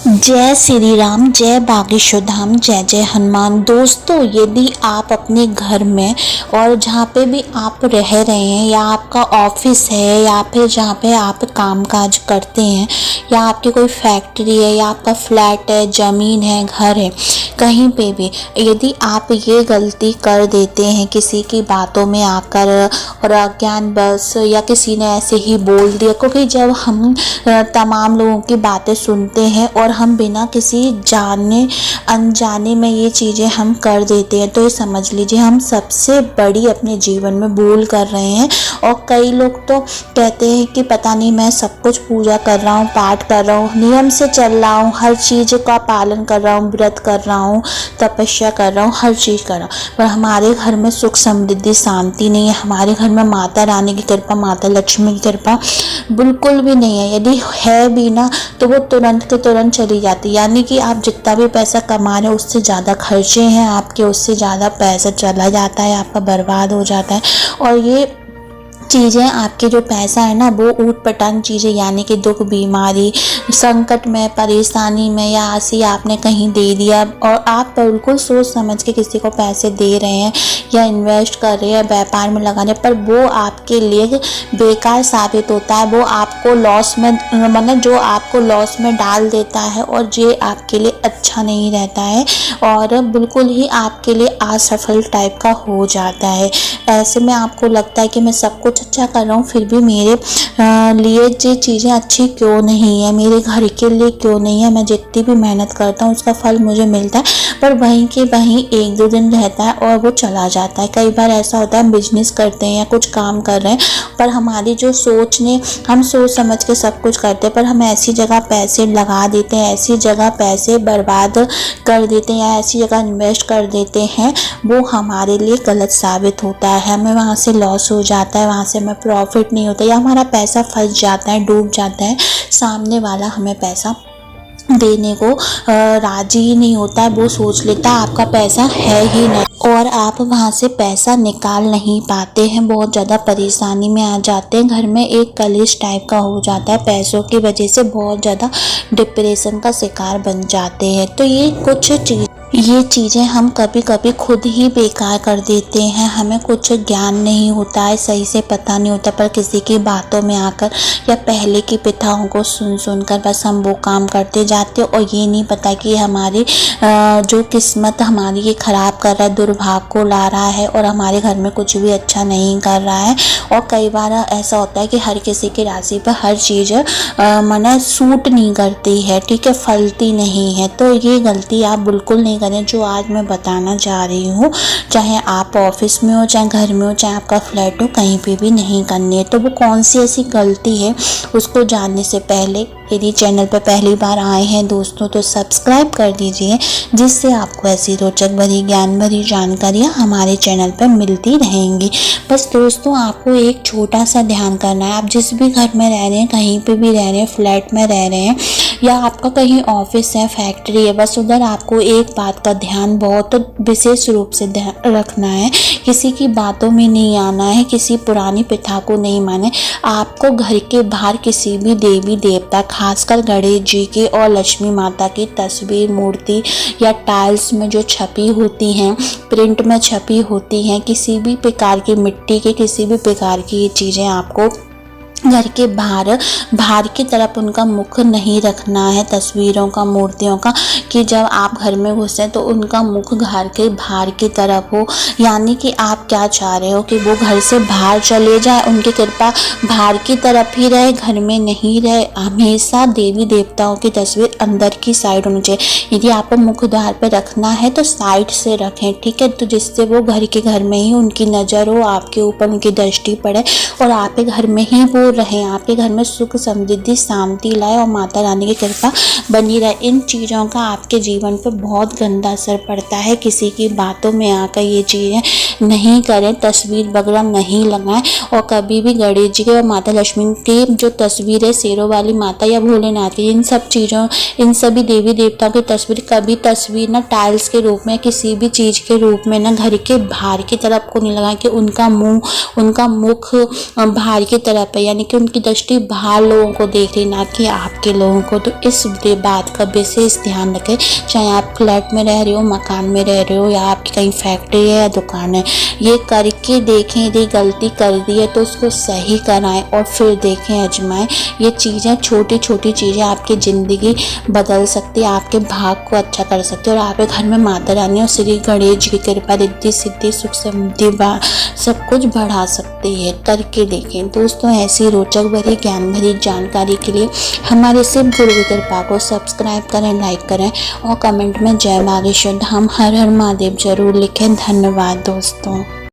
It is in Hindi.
जय श्री राम, जय बागेश्वर धाम, जय जय हनुमान। दोस्तों, यदि आप अपने घर में और जहाँ पे भी आप रह रहे हैं, या आपका ऑफिस है, या फिर जहाँ पे आप कामकाज करते हैं, या आपकी कोई फैक्ट्री है, या आपका फ्लैट है, ज़मीन है, घर है, कहीं पे भी यदि आप ये गलती कर देते हैं किसी की बातों में आकर और अज्ञानवश, या किसी ने ऐसे ही बोल दिया, क्योंकि जब हम तमाम लोगों की बातें सुनते हैं और हम बिना किसी जाने अनजाने में ये चीज़ें हम कर देते हैं, तो ये समझ लीजिए हम सबसे बड़ी अपने जीवन में भूल कर रहे हैं। और कई लोग तो कहते हैं कि पता नहीं, मैं सब कुछ पूजा कर रहा हूँ, पाठ कर रहा हूँ, नियम से चल रहा हूँ, हर चीज़ का पालन कर रहा हूँ, व्रत कर रहा हूँ, तपस्या कर रहा हूँ, हर चीज़ कर रहा हूँ, पर हमारे घर में सुख समृद्धि शांति नहीं है। हमारे घर में माता रानी की कृपा, माता लक्ष्मी की कृपा बिल्कुल भी नहीं है। यदि है भी ना, तो वो तुरंत के तुरंत चली जाती है। यानी कि आप जितना भी पैसा कमा रहे हो, उससे ज़्यादा खर्चे हैं आपके, उससे ज़्यादा पैसा चला जाता है, आपका बर्बाद हो जाता है। और ये चीज़ें, आपके जो पैसा है ना, वो ऊट पटांग चीज़ें, यानी कि दुख, बीमारी, संकट में, परेशानी में, या ऐसी आपने कहीं दे दिया और आप बिल्कुल सोच समझ के किसी को पैसे दे रहे हैं या इन्वेस्ट कर रहे हैं, व्यापार में लगा रहे हैं, पर वो आपके लिए बेकार साबित होता है। वो आपको लॉस में, मतलब जो आपको लॉस में डाल देता है, और ये आपके लिए अच्छा नहीं रहता है और बिल्कुल ही आपके लिए असफल टाइप का हो जाता है। ऐसे में आपको लगता है कि मैं सब कुछ अच्छा कर रहा हूँ, फिर भी मेरे लिए ये चीज़ें अच्छी क्यों नहीं है, मेरे घर के लिए क्यों नहीं है। मैं जितनी भी मेहनत करता हूँ उसका फल मुझे मिलता है, पर वहीं के वहीं एक दो दिन रहता है और वो चला जाता है। कई बार ऐसा होता है, हम बिजनेस करते हैं या कुछ काम कर रहे हैं, पर हमारी जो सोच ने, हम सोच समझ के सब कुछ करते हैं, पर हम ऐसी जगह पैसे लगा देते हैं, ऐसी जगह पैसे बर्बाद कर देते हैं, या ऐसी जगह इन्वेस्ट कर देते हैं, वो हमारे लिए गलत साबित होता है। हमें वहाँ से लॉस हो जाता है, वहाँ से हमें प्रॉफिट नहीं होता, या हमारा पैसा फंस जाता है, डूब जाता है। सामने वाला हमें पैसा देने को राजी ही नहीं होता है, वो सोच लेता है आपका पैसा है ही नहीं, और आप वहाँ से पैसा निकाल नहीं पाते हैं, बहुत ज़्यादा परेशानी में आ जाते हैं। घर में एक कलेश टाइप का हो जाता है, पैसों की वजह से बहुत ज़्यादा डिप्रेशन का शिकार बन जाते हैं। तो ये चीज़ें हम कभी कभी खुद ही बेकार कर देते हैं। हमें कुछ ज्ञान नहीं होता है, सही से पता नहीं होता, पर किसी की बातों में आकर या पहले की पिताओं को सुन कर बस हम वो काम करते जाते, और ये नहीं पता कि हमारी जो किस्मत हमारी ये ख़राब कर रहा है, दुर्भाग्य को ला रहा है, और हमारे घर में कुछ भी अच्छा नहीं कर रहा है। और कई बार ऐसा होता है कि हर किसी की राशि पर हर चीज़ माने सूट नहीं करती है, ठीक है, फलती नहीं है। तो ये गलती आप बिल्कुल नहीं करें जो आज मैं बताना चाह रही हूँ। चाहे आप ऑफिस में हो, चाहे घर में हो, चाहे आपका फ्लैट हो, कहीं पे भी नहीं करनी है। तो वो कौन सी ऐसी गलती है, उसको जानने से पहले यदि चैनल पर पहली बार आए हैं दोस्तों, तो सब्सक्राइब कर दीजिए, जिससे आपको ऐसी रोचक भरी, ज्ञान भरी जानकारियाँ हमारे चैनल पर मिलती रहेंगी। बस दोस्तों, आपको एक छोटा सा ध्यान करना है। आप जिस भी घर में रह रहे हैं, कहीं पे भी रह रहे हैं, फ्लैट में रह रहे हैं, या आपका कहीं ऑफिस है, फैक्ट्री है, बस उधर आपको एक बात का ध्यान बहुत विशेष रूप से रखना है। किसी की बातों में नहीं आना है, किसी पुरानी प्रथा को नहीं माने। आपको घर के बाहर किसी भी देवी देवता, खासकर गणेश जी की और लक्ष्मी माता की तस्वीर, मूर्ति, या टाइल्स में जो छपी होती हैं, प्रिंट में छपी होती हैं, किसी भी प्रकार की मिट्टी के, किसी भी प्रकार की ये चीज़ें आपको घर के बाहर की तरफ उनका मुख नहीं रखना है, तस्वीरों का, मूर्तियों का, कि जब आप घर में घुसे तो उनका मुख घर के बाहर की तरफ हो। यानी कि आप क्या चाह रहे हो कि वो घर से बाहर चले जाए, उनकी कृपा बाहर की तरफ ही रहे, घर में नहीं रहे। हमेशा देवी देवताओं की तस्वीर अंदर की साइड होनी चाहिए। यदि आपको मुख्य द्वार पर रखना है तो साइड से रखें, ठीक है, तो जिससे वो घर के घर में ही उनकी नज़र हो, आपके ऊपर उनकी दृष्टि पड़े, और आपके घर में ही वो रहे, आपके घर में सुख समृद्धि शांति लाए, और माता रानी की कृपा बनी रहे। इन चीज़ों का आपके जीवन पर बहुत गंदा असर पड़ता है। किसी की बातों में आकर ये चीज़ें नहीं करें, तस्वीर वगैरह नहीं लगाएं, और कभी भी गणेश जी के और माता लक्ष्मी की जो तस्वीर है, शेरों वाली माता या भोलेनाथ की, इन सब चीज़ों, इन सभी देवी देवताओं की तस्वीर ना टाइल्स के रूप में, किसी भी चीज़ के रूप में ना घर के बाहर की तरफ को नहीं लगाएं, कि उनका मुख बाहर की तरफ है, यानी यानी कि उनकी दृष्टि बाहर लोगों को देख रही, ना कि आपके लोगों को। तो इस बात का विशेष ध्यान रखें, चाहे आप फ्लैट में रह रहे हो, मकान में रह रहे हो, या आपकी कहीं फैक्ट्री है या दुकान है। ये करके देखें, यदि गलती कर दी है तो उसको सही कराएं और फिर देखें, आजमाएं। ये चीज़ें, छोटी छोटी चीज़ें आपकी ज़िंदगी बदल सकती है, आपके भाग को अच्छा कर सकती है, और आपके घर में माता रानी और श्री गणेश जी की कृपा रिद्धि सिद्धि सुख समृद्धि सब कुछ बढ़ा सकती है। करके देखें दोस्तों। ऐसी रोचक भरी ज्ञान भरी जानकारी के लिए हमारे शिव गुरु की कृपा को सब्सक्राइब करें, लाइक करें और कमेंट में जय बागेश्वर धाम हर हर महादेव जरूर लिखें। धन्यवाद दोस्तों।